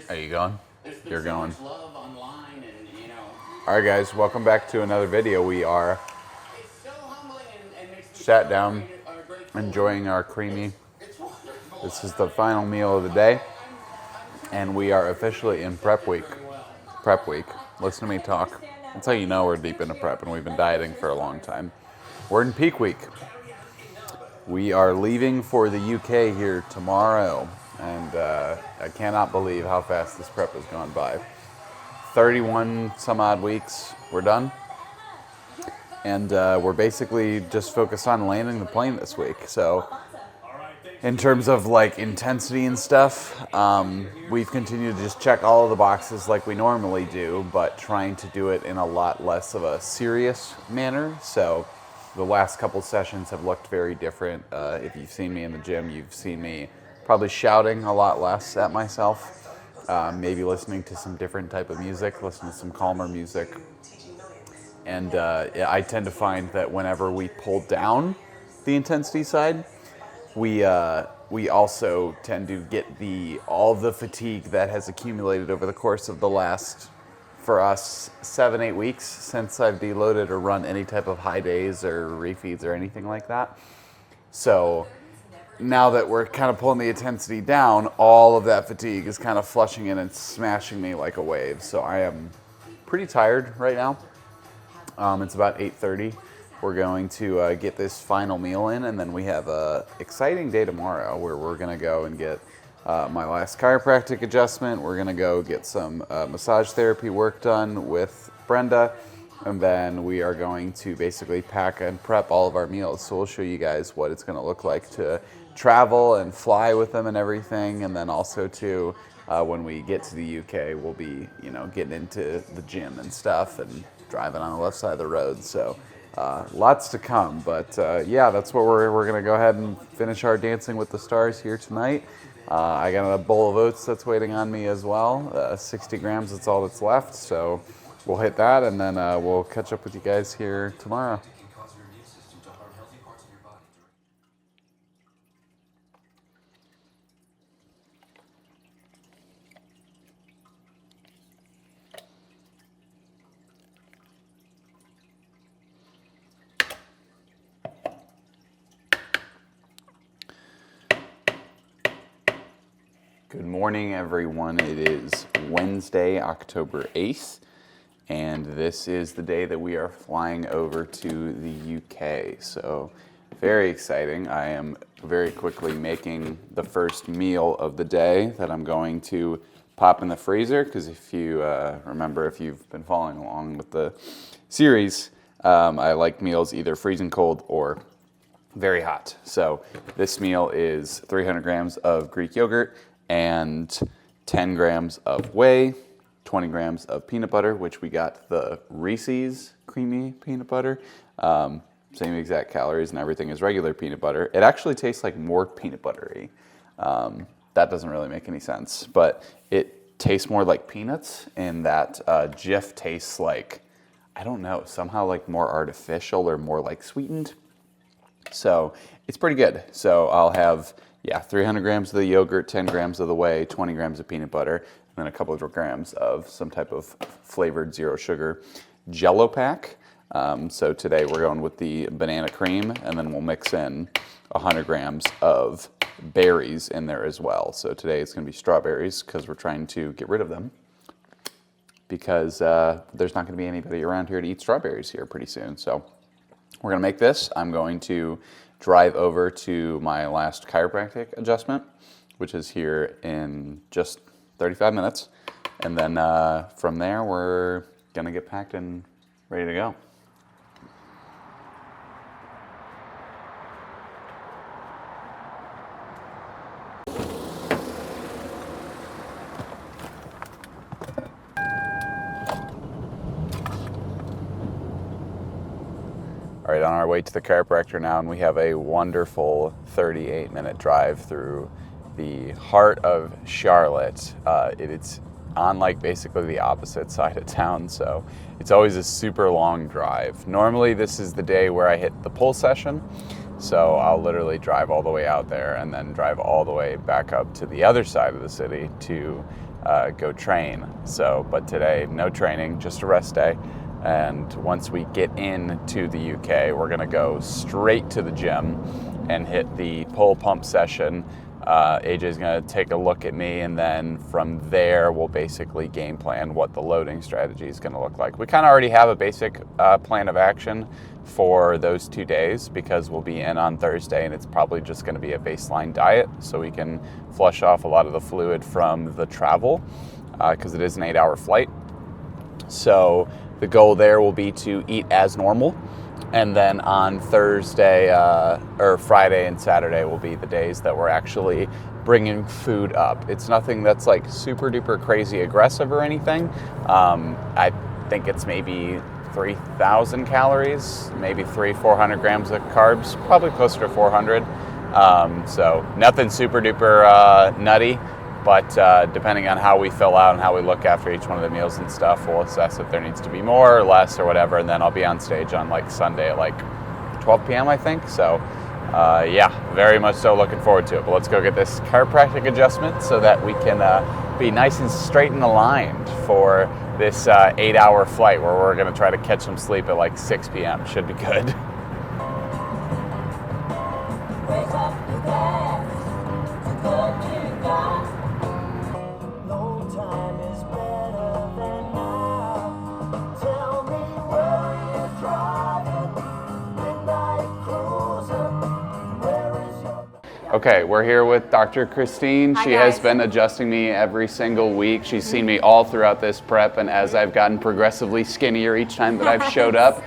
Are you going? You're going. All right, guys, welcome back to another video. We are sat down, enjoying our creamy. This is the final meal of the day, and we are officially in prep week. Prep week. Listen to me talk. That's how you know we're deep into prep, and we've been dieting for a long time. We're in peak week. We are leaving for the UK here tomorrow, and I cannot believe how fast this prep has gone by. 31 some odd weeks, we're done. And we're basically just focused on landing the plane this week. So in terms of like intensity and stuff, we've continued to just check all of the boxes like we normally do, but trying to do it in a lot less of a serious manner. So the last couple sessions have looked very different. If you've seen me in the gym, you've seen me probably shouting a lot less at myself, maybe listening to some different type of music, listening to some calmer music. And I tend to find that whenever we pull down the intensity side, we also tend to get all the fatigue that has accumulated over the course of the last, for us, 7-8 weeks since I've deloaded or run any type of high days or refeeds or anything like that. So now that we're kind of pulling the intensity down, all of that fatigue is kind of flushing in and smashing me like a wave. So I am pretty tired right now. It's about 8:30. We're going to get this final meal in, and then we have a exciting day tomorrow where we're going to go and get my last chiropractic adjustment. We're going to go get some massage therapy work done with Brenda, and then we are going to basically pack and prep all of our meals. So we'll show you guys what it's going to look like to travel and fly with them and everything, and then also to when we get to the UK, we'll be getting into the gym and stuff and driving on the left side of the road. So lots to come, but yeah, that's what we're going to go ahead and finish our Dancing with the Stars here tonight. I got a bowl of oats that's waiting on me as well. 60 grams, that's all that's left. So we'll hit that, and then we'll catch up with you guys here tomorrow. Good morning, everyone. It is Wednesday, October 8th, and this is the day that we are flying over to the UK. So very exciting. I am very quickly making the first meal of the day that I'm going to pop in the freezer, because if you remember, if you've been following along with the series, I like meals either freezing cold or very hot. So this meal is 300 grams of Greek yogurt and 10 grams of whey, 20 grams of peanut butter, which we got the Reese's creamy peanut butter. Same exact calories and everything as regular peanut butter. It actually tastes like more peanut buttery. That doesn't really make any sense, but it tastes more like peanuts, and that Jif tastes like, I don't know, somehow like more artificial or more like sweetened. So it's pretty good. So I'll have 300 grams of the yogurt, 10 grams of the whey, 20 grams of peanut butter, and then a couple of grams of some type of flavored zero sugar Jello pack. So today we're going with the banana cream, and then we'll mix in 100 grams of berries in there as well. So today it's going to be strawberries, because we're trying to get rid of them, because there's not going to be anybody around here to eat strawberries here pretty soon. So we're going to make this. I'm going to drive over to my last chiropractic adjustment, which is here in just 35 minutes. And then from there, we're going to get packed and ready to go. All right, on our way to the chiropractor now, and we have a wonderful 38-minute drive through the heart of Charlotte. It's on like basically the opposite side of town, so it's always a super long drive. Normally this is the day where I hit the pull session, so I'll literally drive all the way out there and then drive all the way back up to the other side of the city to go train. So, but today, no training, just a rest day. And once we get into the UK, we're going to go straight to the gym and hit the pull pump session. AJ's going to take a look at me, and then from there, we'll basically game plan what the loading strategy is going to look like. We kind of already have a basic plan of action for those 2 days because we'll be in on Thursday, and it's probably just going to be a baseline diet so we can flush off a lot of the fluid from the travel because it is an 8-hour flight. So the goal there will be to eat as normal. And then on Thursday or Friday and Saturday will be the days that we're actually bringing food up. It's nothing that's like super duper crazy aggressive or anything. I think it's maybe 3,000 calories, maybe 400 grams of carbs, probably closer to 400. So nothing super duper nutty. But depending on how we fill out and how we look after each one of the meals and stuff, we'll assess if there needs to be more or less or whatever. And then I'll be on stage on like Sunday at like 12 p.m. I think. So yeah, very much so looking forward to it. But let's go get this chiropractic adjustment so that we can be nice and straight and aligned for this 8-hour flight where we're going to try to catch some sleep at like 6 p.m. Should be good. Okay, we're here with Dr. Christine. She has been adjusting me every single week. She's seen me all throughout this prep, and as I've gotten progressively skinnier each time that I've showed up.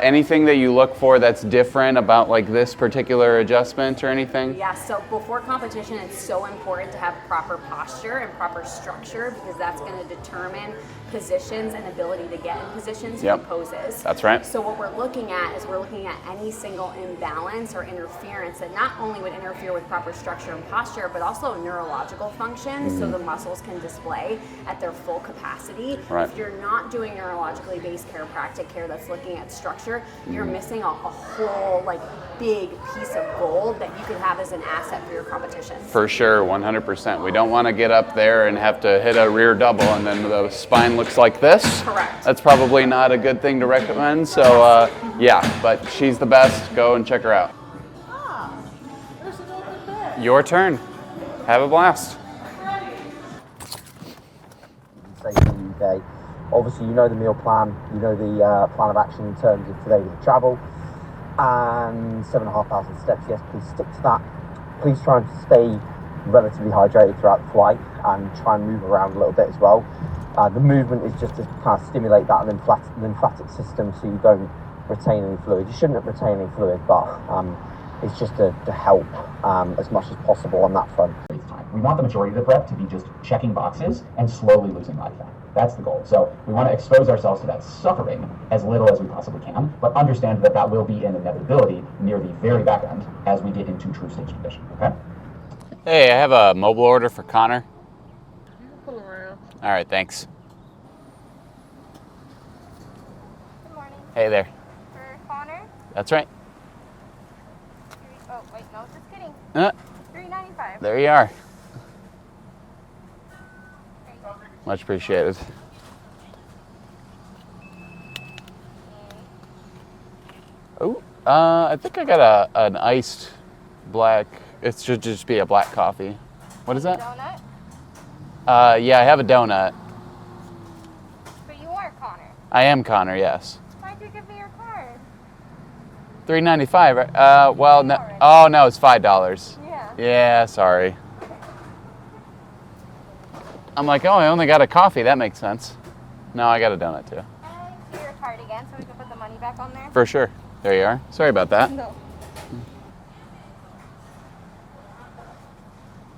Anything that you look for that's different about like this particular adjustment or anything? Yeah, so before competition, it's so important to have proper posture and proper structure because that's going to determine positions and ability to get in positions and poses. That's right. So what we're looking at is we're looking at any single imbalance or interference that not only would interfere with proper structure and posture, but also neurological functions, so the muscles can display at their full capacity. Right. If you're not doing neurologically based chiropractic care that's looking at structure, you're missing a whole like big piece of gold that you could have as an asset for your competition. For sure, 100%. We don't want to get up there and have to hit a rear double and then the spine looks like this. Correct. That's probably not a good thing to recommend. So yeah, but she's the best. Go and check her out. There's an open bed. Your turn. Have a blast. Safe in the UK. Obviously, you know the meal plan, you know the plan of action in terms of today with the travel, and 7,500 steps. Yes, please stick to that. Please try and stay relatively hydrated throughout the flight and try and move around a little bit as well. The movement is just to kind of stimulate that lymphatic system so you don't retain any fluid. You shouldn't retain any fluid, but it's just to help as much as possible on that front. We want the majority of the prep to be just checking boxes and slowly losing body fat. That's the goal. So we want to expose ourselves to that suffering as little as we possibly can, but understand that that will be an inevitability near the very back end as we get into true stage condition, okay? Hey, I have a mobile order for Connor. Pull around. All right, thanks. Good morning. Hey there. For Connor? That's right. Oh, wait, no, just kidding. $3.95. There you are. Much appreciated. Oh, I think I got an iced black. It should just be a black coffee. What is that? Donut? Yeah, I have a donut. But you are Connor. I am Connor, yes. Why'd you give me your card? $3.95. Well, no. Oh no, it's $5. Yeah. Yeah, sorry. I'm like, oh, I only got a coffee. That makes sense. No, I got a donut too. Can I see your card again so we can put the money back on there? For sure. There you are. Sorry about that. No.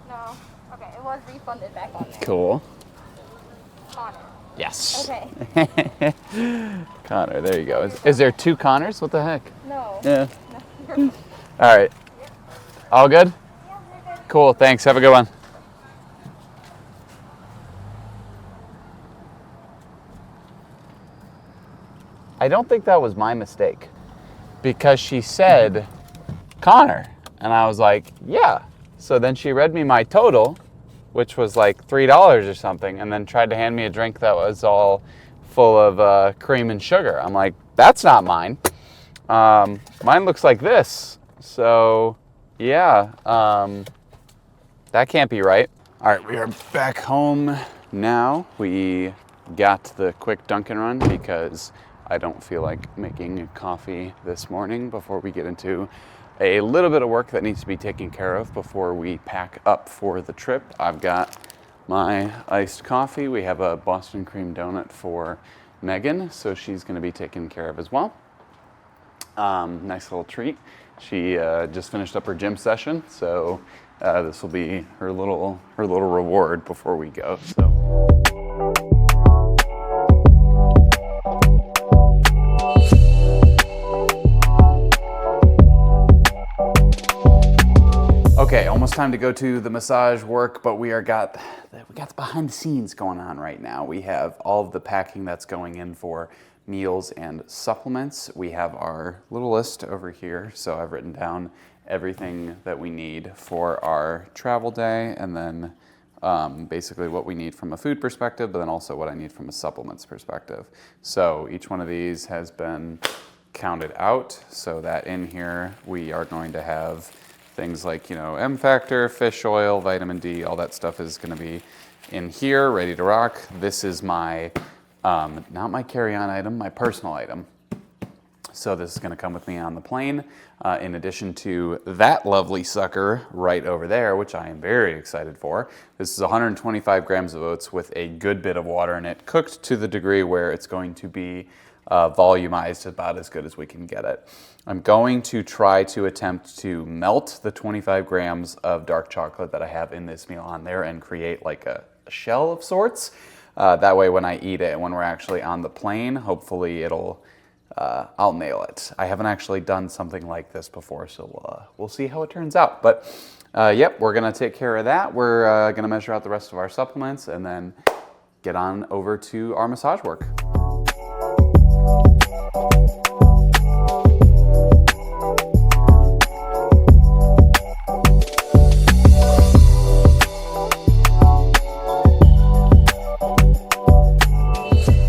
No. Okay, it was refunded back on there. Cool. Connor. Yes. Okay. Connor, there you go. Is there two Connors? What the heck? No. Yeah. No, you're All right. All good? Yeah, you're good. Cool. Thanks. Have a good one. I don't think that was my mistake because she said Connor and I was like, yeah. So then she read me my total which was like $3 or something, and then tried to hand me a drink that was all full of cream and sugar. I'm like, that's not mine. Mine looks like this. So yeah, that can't be right. All right, we are back home now. We got the quick Dunkin' run because I don't feel like making coffee this morning before we get into a little bit of work that needs to be taken care of before we pack up for the trip. I've got my iced coffee. We have a Boston cream donut for Megan, so she's going to be taken care of as well. Nice little treat. She just finished up her gym session, so this will be her little reward before we go. So. Okay, almost time to go to the massage work, but we got the behind the scenes going on right now. We have all of the packing that's going in for meals and supplements. We have our little list over here, so I've written down everything that we need for our travel day, and then basically what we need from a food perspective, but then also what I need from a supplements perspective. So each one of these has been counted out, so that in here we are going to have things like, M Factor, fish oil, vitamin D, all that stuff is going to be in here, ready to rock. This is my, not my carry-on item, my personal item. So this is going to come with me on the plane, in addition to that lovely sucker right over there, which I am very excited for. This is 125 grams of oats with a good bit of water in it, cooked to the degree where it's going to be volumized about as good as we can get it. I'm going to try to attempt to melt the 25 grams of dark chocolate that I have in this meal on there and create like a shell of sorts. That way when I eat it and when we're actually on the plane, hopefully I'll nail it. I haven't actually done something like this before, so we'll see how it turns out. But yep, we're gonna take care of that. We're gonna measure out the rest of our supplements and then get on over to our massage work.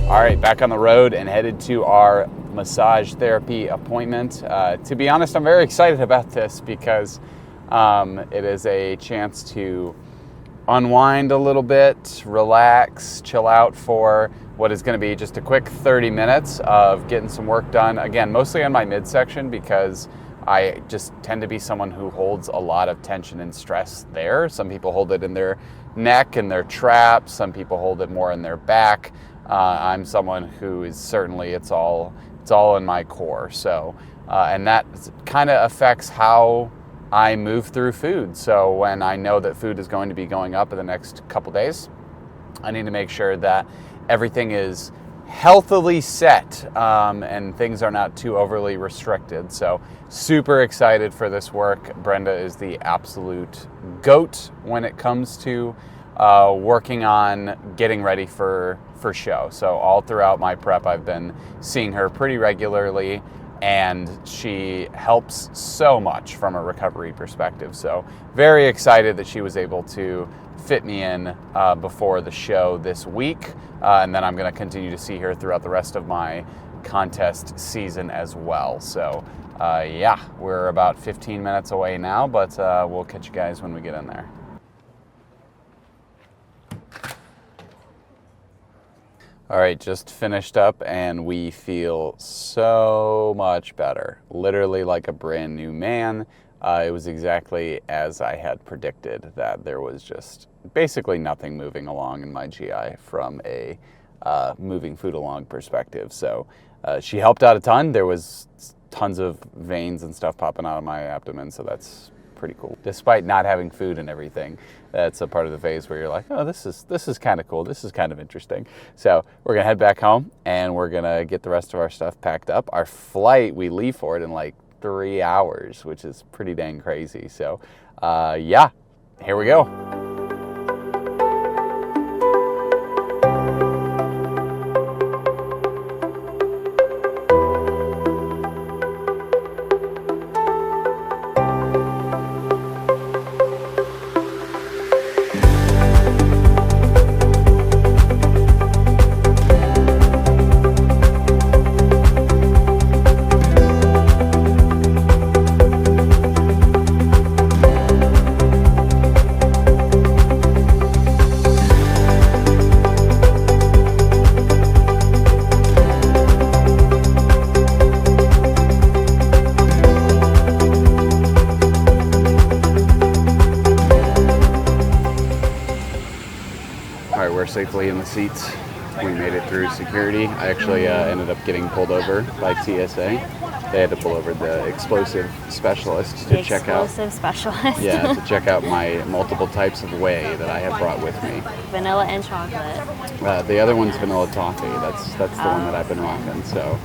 All right, back on the road and headed to our massage therapy appointment. To be honest, I'm very excited about this because it is a chance to unwind a little bit, relax, chill out for what is going to be just a quick 30 minutes of getting some work done. Again, mostly on my midsection because I just tend to be someone who holds a lot of tension and stress there. Some people hold it in their neck and their traps. Some people hold it more in their back. I'm someone who is certainly, it's all in my core. So, and that kind of affects how I move through food. So when I know that food is going to be going up in the next couple days, I need to make sure that everything is healthily set and things are not too overly restricted. So super excited for this work. Brenda is the absolute GOAT when it comes to working on getting ready for show. So all throughout my prep, I've been seeing her pretty regularly, and she helps so much from a recovery perspective. So very excited that she was able to fit me in before the show this week, and then I'm going to continue to see her throughout the rest of my contest season as well. So yeah, we're about 15 minutes away now, but we'll catch you guys when we get in there. All right, just finished up and we feel so much better. Literally like a brand new man. It was exactly as I had predicted, that there was just basically nothing moving along in my GI from a moving food along perspective. So she helped out a ton. There was tons of veins and stuff popping out of my abdomen, so that's pretty cool. Despite not having food and everything, that's a part of the phase where you're like, oh, this is kind of cool. This is kind of interesting. So we're gonna head back home and we're gonna get the rest of our stuff packed up. Our flight, we leave for it in like 3 hours, which is pretty dang crazy. So yeah, here we go. safely in the seats. We made it through security. I actually ended up getting pulled over by TSA. They had to pull over the explosive specialist to The check out. explosive specialist. Yeah, to check out my multiple types of whey that I have brought with me. Vanilla and chocolate. The other one's vanilla toffee. That's the one that I've been rocking. So,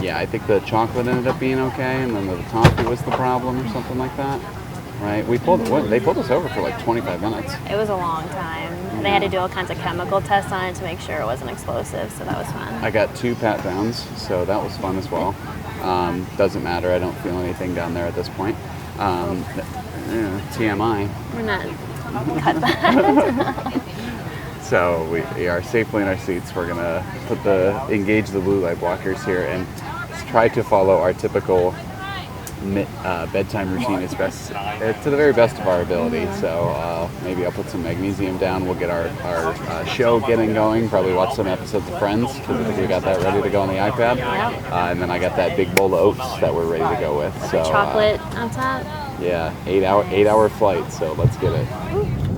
yeah, I think the chocolate ended up being okay, and then the toffee was the problem or something like that. Right? They pulled us over for like 25 minutes. It was a long time. They had to do all kinds of chemical tests on it to make sure it wasn't explosive, so that was fun. I got 2 pat downs, so that was fun as well. Doesn't matter. I don't feel anything down there at this point. TMI. We're not cut that. So we are safely in our seats. We're gonna engage the blue light blockers here and try to follow our typical bedtime routine as best to the very best of our ability. So maybe I'll put some magnesium down. We'll get our show getting going. Probably watch some episodes of Friends because I think we got that ready to go on the iPad. And then I got that big bowl of oats that we're ready to go with. So chocolate on top. yeah, 8 hour flight. So let's get it.